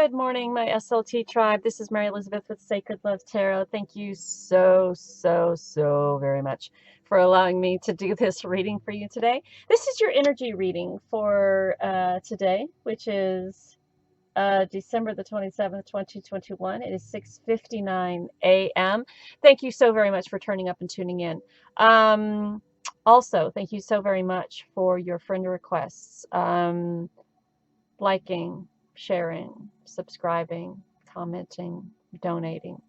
Good morning, my SLT tribe. This is Mary Elizabeth with Sacred Love Tarot. Thank you so very much for allowing me to do this reading for you today. This is your energy reading for today, which is December the 27th, 2021. It is 6:59 a.m. Thank you so very much for turning up and tuning in. Also, thank you so very much for your friend requests. Liking, sharing, subscribing, commenting, donating.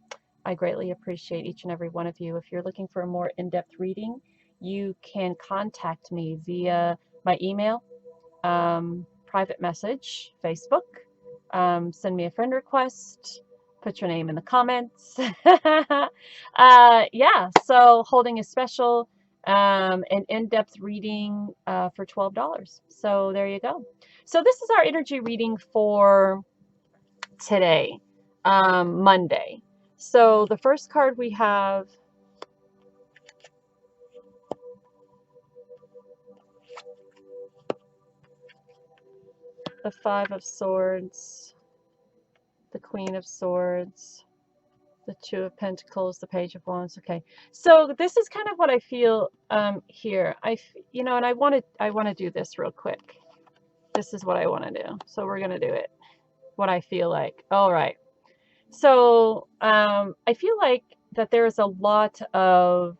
I greatly appreciate each and every one of you. If you're looking for a more in-depth reading, you can contact me via my email, private message, Facebook, send me a friend request, put your name in the comments. Yeah, so holding a special an in-depth reading for $12. So there you go. So this is our energy reading for today, Monday. So the first card we have the Five of Swords, the Queen of Swords, the Two of Pentacles, the Page of Wands. Okay, so this is kind of what I feel here. And I want to do this real quick. This is what I want to do. So we're going to do it. What I feel like. All right. So I feel like that there is a lot of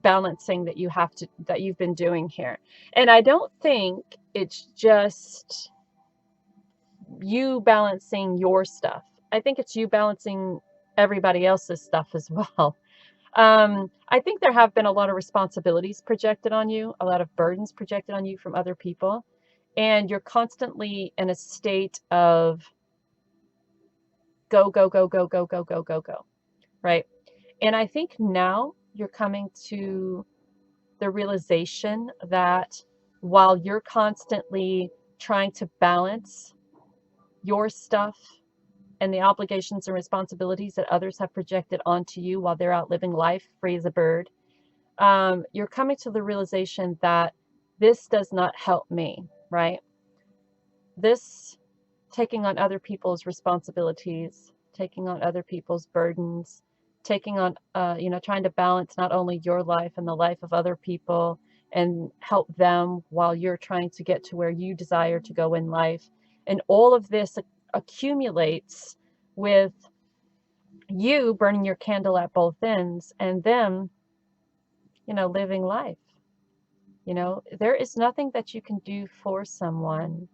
balancing that you've been doing here. And I don't think it's just you balancing your stuff. I think it's you balancing everybody else's stuff as well. I think there have been a lot of responsibilities projected on you, a lot of burdens projected on you from other people. And you're constantly in a state of go, go, go, go, go, go, go, go, go, right? And I think now you're coming to the realization that while you're constantly trying to balance your stuff and the obligations and responsibilities that others have projected onto you while they're out living life free as a bird, you're coming to the realization that this does not help me, right? This taking on other people's responsibilities, taking on other people's burdens, taking on, trying to balance not only your life and the life of other people and help them while you're trying to get to where you desire to go in life. And all of this accumulates with you burning your candle at both ends and them, living life. There is nothing that you can do for someone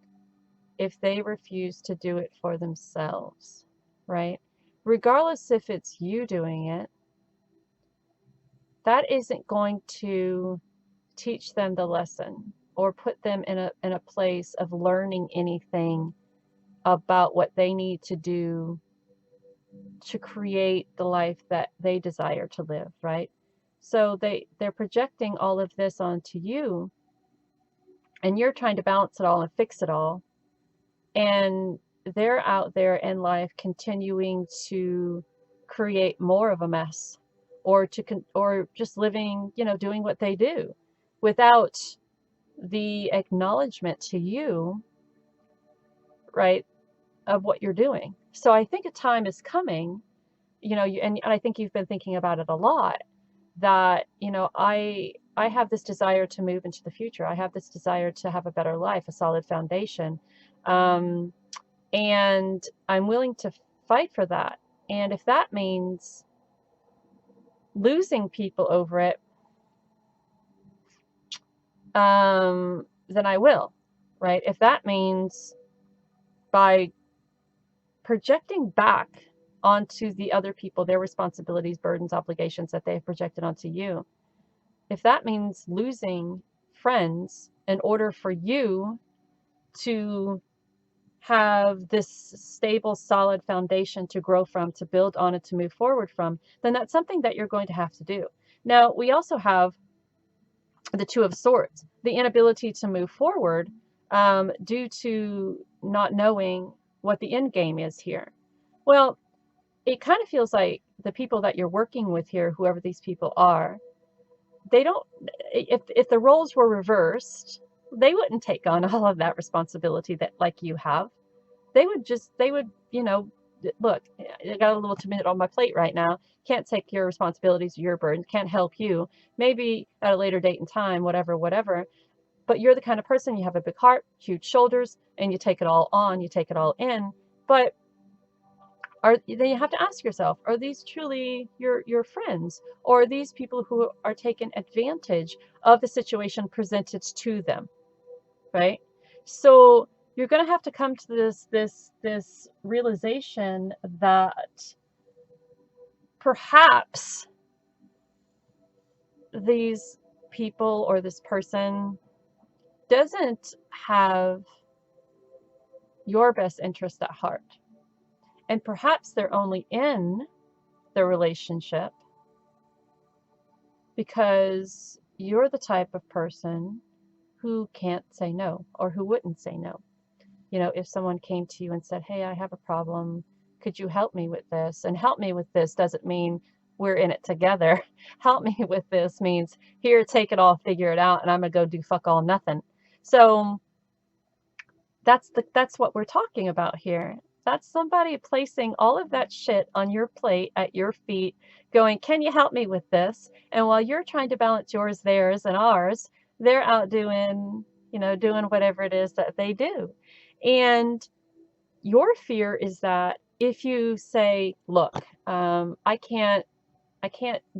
if they refuse to do it for themselves, right? Regardless if it's you doing it, that isn't going to teach them the lesson or put them in a place of learning anything about what they need to do to create the life that they desire to live, right? So they're projecting all of this onto you, and you're trying to balance it all and fix it all. And they're out there in life continuing to create more of a mess, or just living, doing what they do without the acknowledgement to you, right, of what you're doing. So I think a time is coming, and I think you've been thinking about it a lot, that, I have this desire to move into the future. I have this desire to have a better life, a solid foundation. And I'm willing to fight for that. And if that means losing people over it, then I will, right? If that means by projecting back onto the other people their responsibilities, burdens, obligations that they've projected onto you, if that means losing friends in order for you to have this stable, solid foundation to grow from, to build on it, to move forward from, then that's something that you're going to have to do. Now, we also have the Two of Swords, the inability to move forward due to not knowing what the end game is here. Well, it kind of feels like the people that you're working with here, whoever these people are, they don't, if the roles were reversed, they wouldn't take on all of that responsibility that like you have. they would, look, I got a little too many on my plate right now. Can't take your responsibilities, your burden, can't help you. Maybe at a later date and time, whatever, whatever. But you're the kind of person, you have a big heart, huge shoulders, and you take it all on, you take it all in. But then you have to ask yourself, are these truly your friends, or are these people who are taking advantage of the situation presented to them, right? So you're going to have to come to this realization that perhaps these people or this person doesn't have your best interest at heart. And perhaps they're only in the relationship because you're the type of person who can't say no, or who wouldn't say no. If someone came to you and said, hey, I have a problem, could you help me with this? And help me with this doesn't mean we're in it together. Help me with this means, here, take it all, figure it out, and I'm gonna go do fuck all nothing. So that's what we're talking about here. That's somebody placing all of that shit on your plate at your feet, going, can you help me with this? And while you're trying to balance yours, theirs, and ours, they're out doing whatever it is that they do. And your fear is that if you say, look, I can't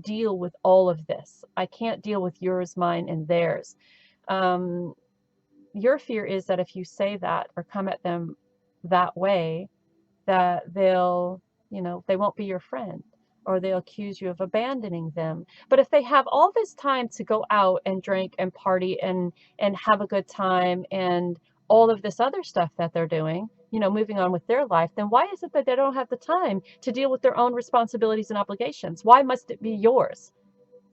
deal with all of this. I can't deal with yours, mine, and theirs. Your fear is that if you say that or come at them that way, that they won't be your friend, or they'll accuse you of abandoning them. But if they have all this time to go out and drink and party and have a good time and all of this other stuff that they're doing, moving on with their life, then why is it that they don't have the time to deal with their own responsibilities and obligations? Why must it be yours,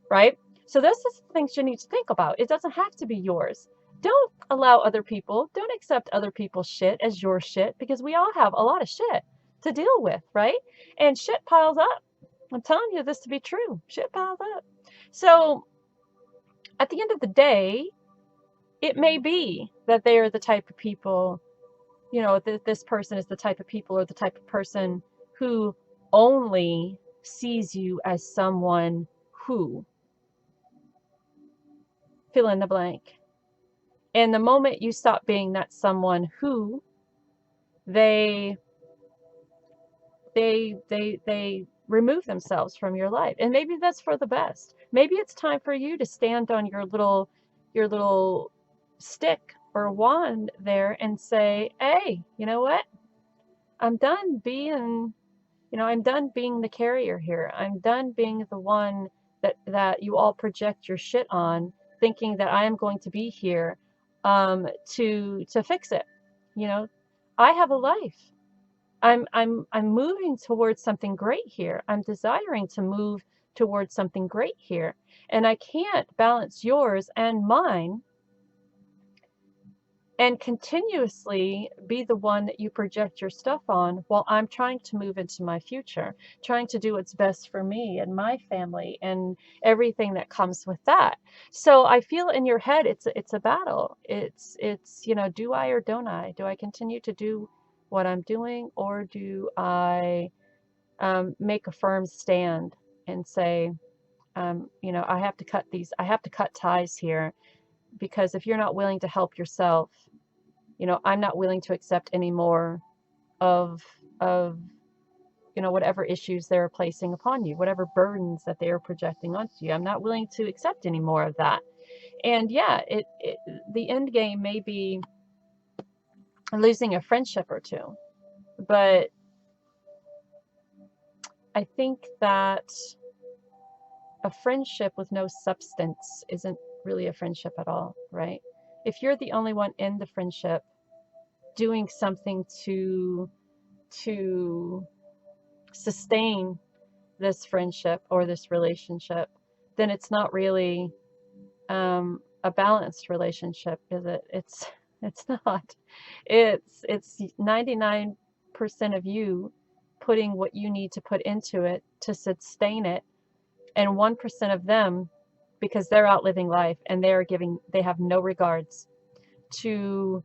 right? So those are the things you need to think about. It doesn't have to be yours. Don't don't accept other people's shit as your shit, because we all have a lot of shit to deal with, right? And shit piles up. I'm telling you this to be true. Shit piles up. So at the end of the day, it may be that they are the type of people, this person is the type of people or the type of person who only sees you as someone who, fill in the blank. And the moment you stop being that someone who, they remove themselves from your life. And maybe that's for the best. Maybe it's time for you to stand on your little stick or wand there and say, hey, you know what? I'm done being the carrier here. I'm done being the one that you all project your shit on, thinking that I am going to be here to fix it. I have a life. I'm moving towards something great here. I'm desiring to move towards something great here. And I can't balance yours and mine and continuously be the one that you project your stuff on while I'm trying to move into my future, trying to do what's best for me and my family and everything that comes with that. So I feel in your head it's a battle. It's do I or don't I? Do I continue to do what I'm doing, or do I make a firm stand and say, I have to cut ties here, because if you're not willing to help yourself, I'm not willing to accept any more of whatever issues they're placing upon you, whatever burdens that they are projecting onto you. I'm not willing to accept any more of that. And yeah, the end game may be losing a friendship or two, but I think that a friendship with no substance isn't really a friendship at all, right? If you're the only one in the friendship doing something to sustain this friendship or this relationship, then it's not really a balanced relationship, is it? It's not. It's 99% of you putting what you need to put into it to sustain it, and 1% of them, because they're out living life and they have no regards to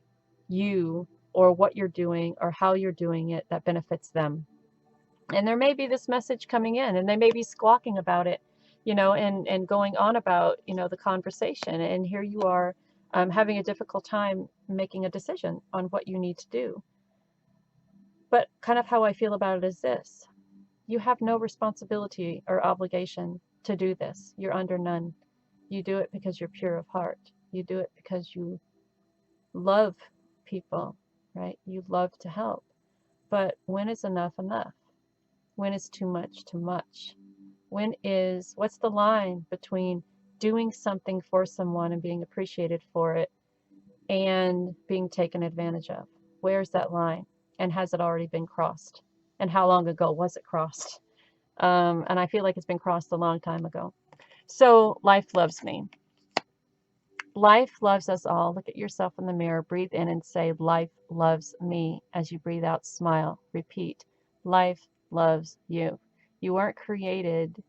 you or what you're doing or how you're doing it that benefits them. And there may be this message coming in, and they may be squawking about it, and going on about, the conversation. And here you are, having a difficult time making a decision on what you need to do. But kind of how I feel about it is this: you have no responsibility or obligation to do this. You're under none. You do it because you're pure of heart. You do it because you love people, right? You love to help. But when is enough enough? When is too much too much? What's the line between doing something for someone and being appreciated for it and being taken advantage of? Where's that line? And has it already been crossed? And how long ago was it crossed? And I feel like it's been crossed a long time ago. So life loves me. Life loves us all. Look at yourself in the mirror. Breathe in and say, life loves me. As you breathe out, smile. Repeat, life loves you. You weren't created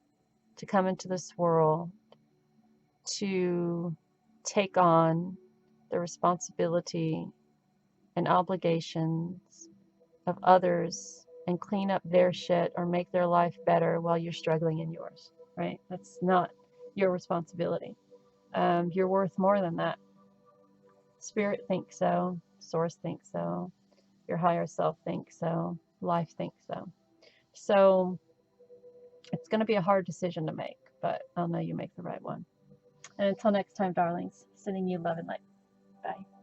to come into this world to take on the responsibility and obligations of others and clean up their shit or make their life better while you're struggling in yours, right? That's not your responsibility. You're worth more than that. Spirit thinks so. Source thinks so. Your higher self thinks so. Life thinks so. So it's going to be a hard decision to make, but I'll know you make the right one. And until next time, darlings, sending you love and light. Bye.